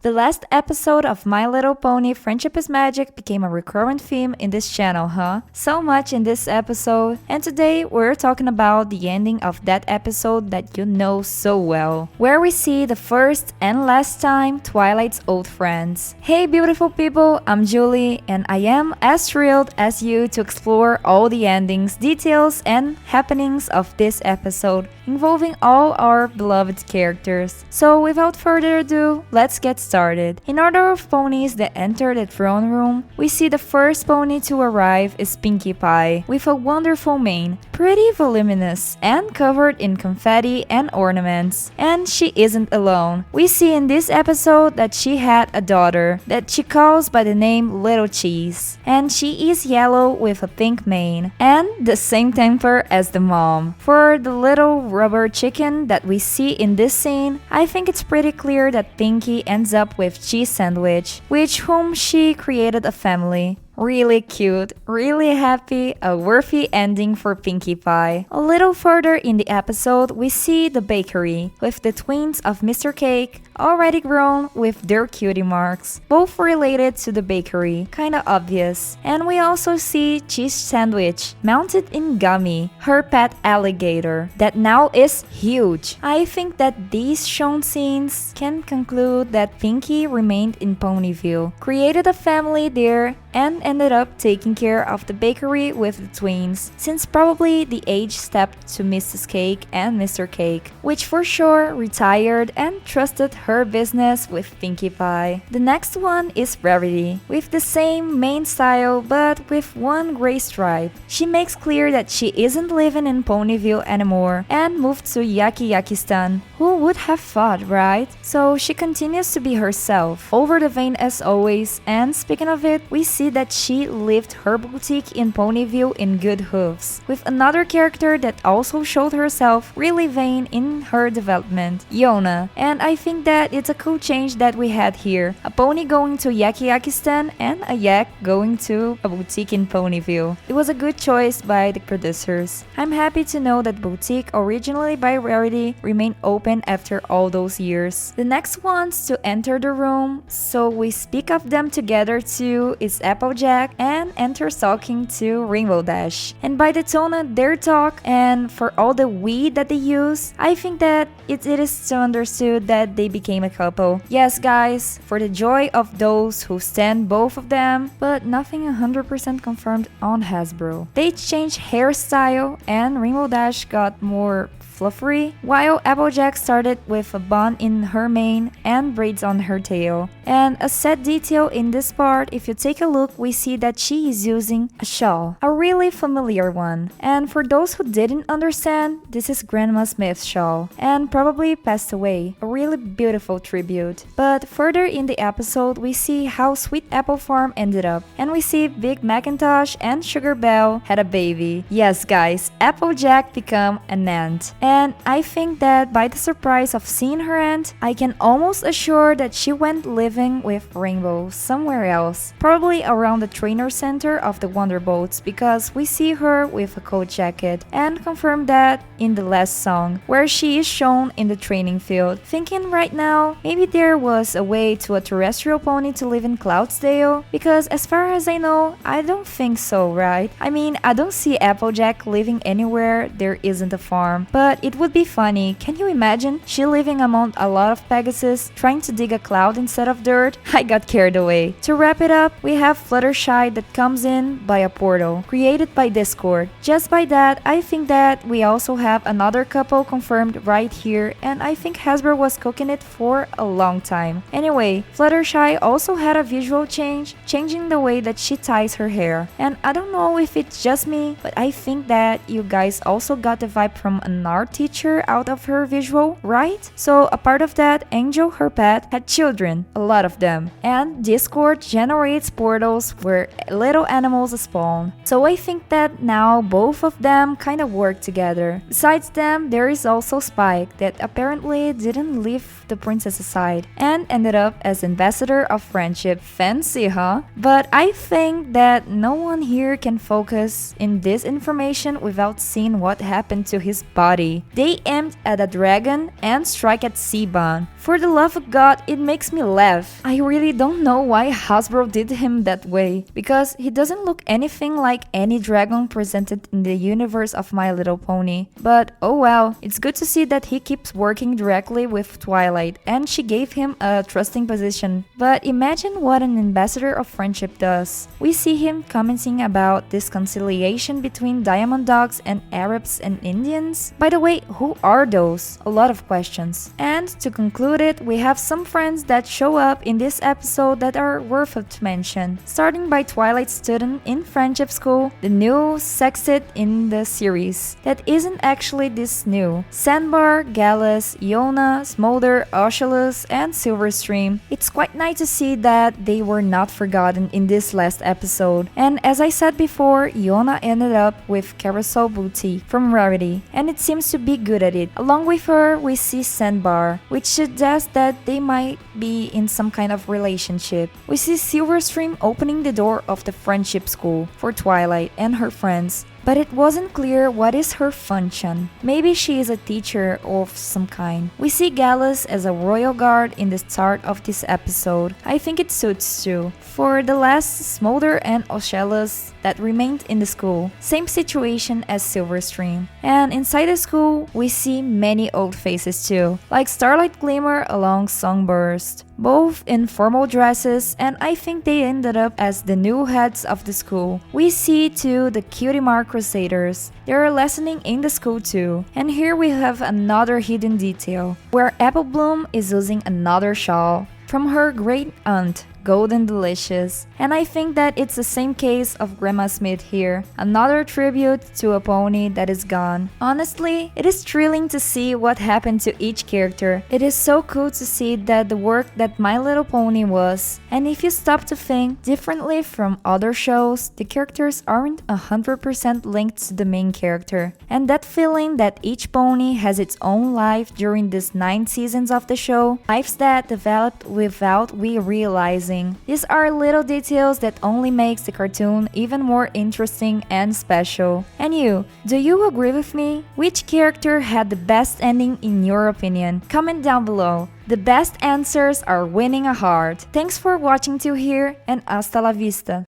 The last episode of My Little Pony Friendship is Magic became a recurrent theme in this channel, huh? So much in this episode, and today we're talking about the ending of that episode that you know so well, where we see the first and last time Twilight's old friends. Hey beautiful people, I'm Julie, and I am as thrilled as you to explore all the endings, details, and happenings of this episode, involving all our beloved characters. So without further ado, let's get started. In order of ponies that enter the throne room, we see the first pony to arrive is Pinkie Pie, with a wonderful mane, pretty voluminous, and covered in confetti and ornaments. And she isn't alone. We see in this episode that she had a daughter that she calls by the name Little Cheese, and she is yellow with a pink mane, and the same temper as the mom. For the little rubber chicken that we see in this scene, I think it's pretty clear that Pinkie ends up with Cheese Sandwich, with whom she created a family. Really cute, really happy, a worthy ending for Pinkie Pie. A little further in the episode, we see the bakery, with the twins of Mr. Cake already grown with their cutie marks, both related to the bakery, kinda obvious. And we also see Cheese Sandwich, mounted in Gummy, her pet alligator, that now is huge. I think that these shown scenes can conclude that Pinkie remained in Ponyville, created a family there, and ended up taking care of the bakery with the twins, since probably the age stepped to Mrs. Cake and Mr. Cake, which for sure retired and trusted her business with Pinkie Pie. The next one is Rarity, with the same main style but with one gray stripe. She makes clear that she isn't living in Ponyville anymore and moved to Yakyakistan. Who would have thought, right? So she continues to be herself, over the vein as always, and speaking of it, we see that she lived her boutique in Ponyville in good hooves, with another character that also showed herself really vain in her development, Yona, and I think that it's a cool change that we had here, a pony going to Yakyakistan and a yak going to a boutique in Ponyville. It was a good choice by the producers. I'm happy to know that boutique originally by Rarity remained open after all those years. The next ones to enter the room, so we speak of them together too, is Applejack and enter talking to Rainbow Dash. And by the tone of their talk and for all the weed that they use, I think that it is so understood that they became a couple. Yes guys, for the joy of those who stand both of them, but nothing 100% confirmed on Hasbro. They changed hairstyle and Rainbow Dash got more fluffery, while Applejack started with a bun in her mane and braids on her tail. And a set detail in this part, if you take a look, we see that she is using a shawl, a really familiar one. And for those who didn't understand, this is Grandma Smith's shawl, and probably passed away. A really beautiful tribute. But further in the episode, we see how Sweet Apple Farm ended up, and we see Big Macintosh and Sugar Belle had a baby. Yes guys, Applejack became an aunt. And I think that by the surprise of seeing her aunt, I can almost assure that she went living with Rainbow somewhere else, probably around the trainer center of the Wonderbolts, because we see her with a coat jacket, and confirm that in the last song, where she is shown in the training field. Thinking right now, maybe there was a way to a terrestrial pony to live in Cloudsdale, because as far as I know, I don't think so, right? I mean, I don't see Applejack living anywhere there isn't a farm, but it would be funny. Can you imagine she living among a lot of Pegasus, trying to dig a cloud instead of dirt? I got carried away. To wrap it up, we have Fluttershy that comes in by a portal, created by Discord. Just by that, I think that we also have another couple confirmed right here, and I think Hasbro was cooking it for a long time. Anyway, Fluttershy also had a visual change, changing the way that she ties her hair. And I don't know if it's just me, but I think that you guys also got the vibe from an art teacher out of her visual, right? So a part of that, Angel, her pet, had children, a lot of them. And Discord generates portals where little animals spawn. So I think that now both of them kind of work together. Besides them, there is also Spike that apparently didn't leave the princess aside and ended up as ambassador of friendship. Fancy, huh? But I think that no one here can focus in this information without seeing what happened to his body. They aimed at a dragon and strike at Seaban. For the love of God, it makes me laugh. I really don't know why Hasbro did him that way, because he doesn't look anything like any dragon presented in the universe of My Little Pony. But oh well, it's good to see that he keeps working directly with Twilight, and she gave him a trusting position. But imagine what an ambassador of friendship does. We see him commenting about this conciliation between Diamond Dogs and Arabs and Indians. By the way, who are those? A lot of questions. And to conclude it, we have some friends that show up in this episode that are worth to mention. Starting by Twilight's student in Friendship School, the new sextet in the series. That isn't actually this new. Sandbar, Gallus, Iona, Smolder, Oculus, and Silverstream. It's quite nice to see that they were not forgotten in this last episode. And as I said before, Iona ended up with Carousel Booty from Rarity, and it seems to be good at it. Along with her, we see Sandbar, which suggests that they might be in some kind of relationship. We see Silverstream opening the door of the friendship school for Twilight and her friends, but it wasn't clear what is her function. Maybe she is a teacher of some kind. We see Gallus as a royal guard in the start of this episode. I think it suits too. For the last, Smolder and Ocelus that remained in the school. Same situation as Silverstream. And inside the school, we see many old faces too, like Starlight Glimmer along Songburst, both in formal dresses, and I think they ended up as the new heads of the school. We see too the Cutie Mark Crusaders. They are lessoning in the school too. And here we have another hidden detail, where Apple Bloom is using another shawl from her great aunt, Golden Delicious. And I think that it's the same case of Grandma Smith here, another tribute to a pony that is gone. Honestly, it is thrilling to see what happened to each character. It is so cool to see that the work that My Little Pony was. And if you stop to think, differently from other shows, the characters aren't 100% linked to the main character. And that feeling that each pony has its own life during these 9 seasons of the show, lives that developed without we realizing. These are little details that only makes the cartoon even more interesting and special. And you, do you agree with me? Which character had the best ending in your opinion? Comment down below. The best answers are winning a heart. Thanks for watching till here, and hasta la vista.